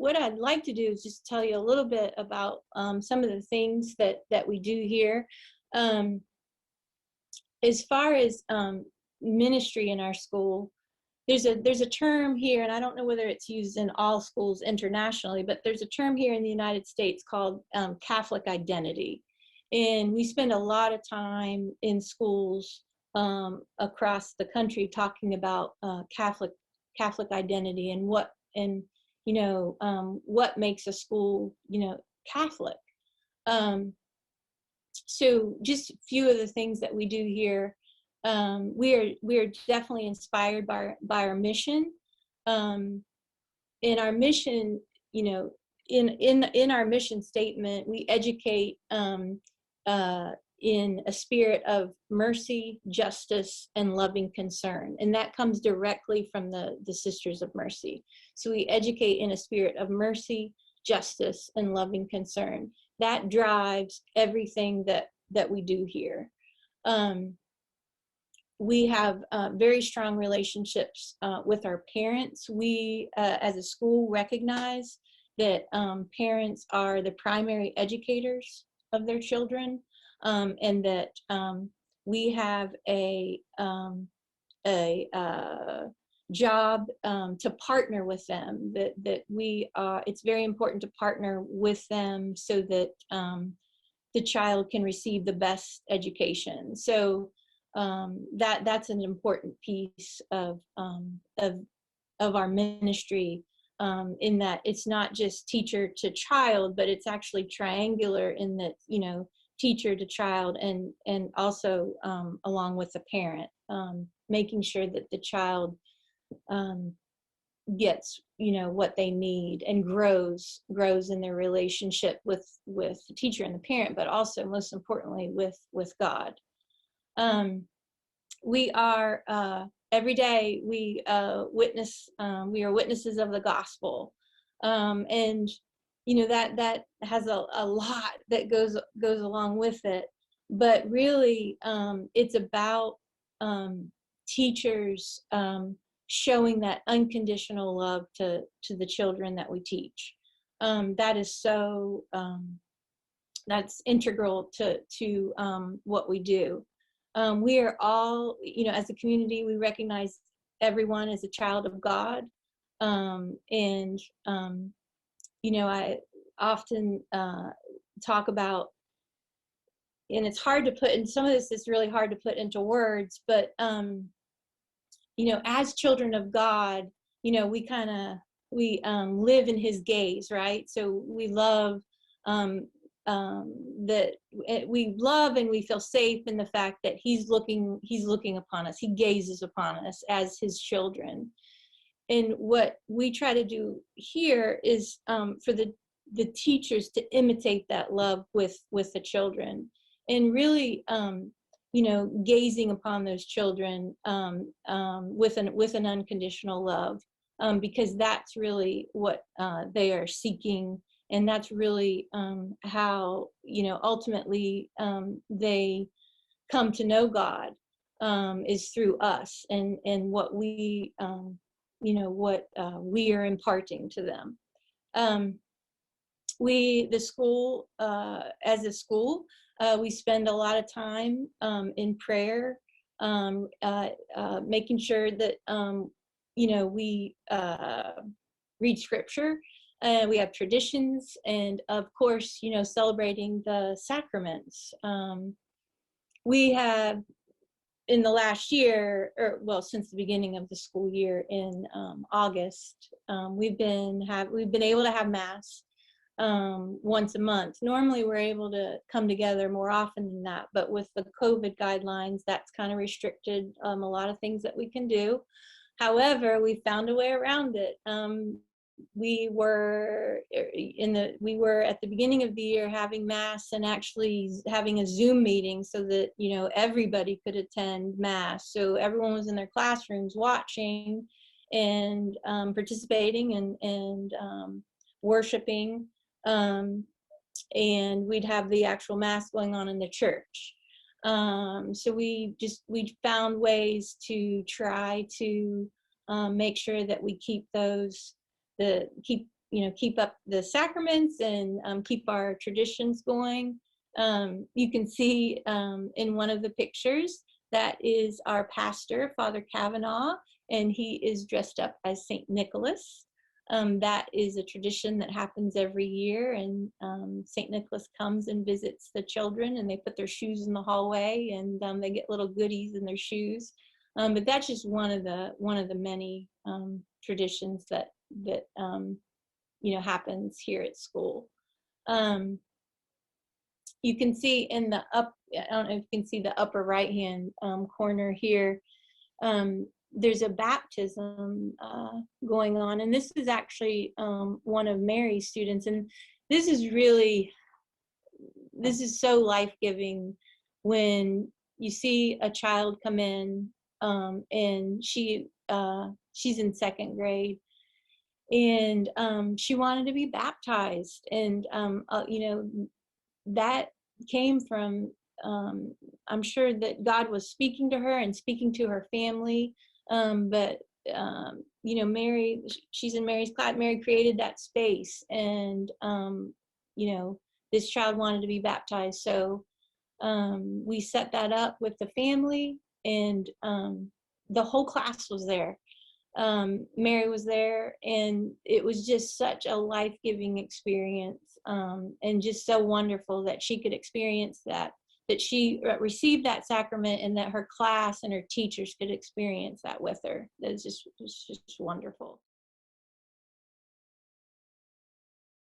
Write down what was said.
what I'd like to do is just tell you a little bit about some of the things that we do here. Um, as far as ministry in our school, there's a term here, and I don't know whether it's used in all schools internationally, but there's a term here in the United States called Catholic identity. And we spend a lot of time in schools across the country talking about Catholic identity and what makes a school Catholic. So just a few of the things that we do here. We are definitely inspired by our mission. In our mission, in our mission statement, we educate in a spirit of mercy, justice, and loving concern, and that comes directly from the Sisters of Mercy. So we educate in a spirit of mercy, justice, and loving concern. That drives everything that we do here. We have very strong relationships with our parents. We, as a school, recognize that parents are the primary educators of their children, and that we have a job to partner with them. It's very important to partner with them so that the child can receive the best education. So that's an important piece of our ministry, in that it's not just teacher to child, but it's actually triangular in that, teacher to child and also along with the parent, making sure that the child gets what they need and grows in their relationship with the teacher and the parent, but also most importantly with God. We are every day we witness. We are witnesses of the gospel, and that has a lot that goes along with it. But really, it's about teachers showing that unconditional love to the children that we teach. That is so. That's integral to what we do. We are all, as a community, we recognize everyone as a child of God. I often talk about, and it's hard to put, and some of this is really hard to put into words, but, as children of God, we live in his gaze, right? So we love, that we love and we feel safe in the fact that he's looking upon us. He gazes upon us as his children. And what we try to do here is for the teachers to imitate that love with the children, and really gazing upon those children with an unconditional love, because that's really what they are seeking. And that's really how, ultimately they come to know God, is through us and what we, we are imparting to them. The school, as a school, we spend a lot of time in prayer, making sure that, we read scripture. We have traditions, and of course, celebrating the sacraments. We have, in the last year, since the beginning of the school year in August, we've been able to have Mass once a month. Normally, we're able to come together more often than that, but with the COVID guidelines, that's kind of restricted a lot of things that we can do. However, we found a way around it. We were at the beginning of the year having Mass and actually having a Zoom meeting so that everybody could attend Mass. So everyone was in their classrooms watching and participating and worshiping, and we'd have the actual Mass going on in the church. So we found ways to try to make sure that we keep keep up the sacraments and keep our traditions going. You can see in one of the pictures, that is our pastor, Father Kavanaugh, and he is dressed up as St. Nicholas. That is a tradition that happens every year, and St. Nicholas comes and visits the children, and they put their shoes in the hallway, and they get little goodies in their shoes. But that's just one of the many traditions that happens here at school. You can see in the I don't know if you can see the upper right hand corner here, there's a baptism going on, and this is actually one of Mary's students, and this is so life-giving when you see a child come in, and she's in second grade, and she wanted to be baptized, and that came from I'm sure that God was speaking to her and speaking to her family, but Mary, she's in Mary's class. Mary created that space, and this child wanted to be baptized, so we set that up with the family, and the whole class was there. Mary was there, and it was just such a life-giving experience, and just so wonderful that she could experience that she received that sacrament, and that her class and her teachers could experience that with her. It's just wonderful.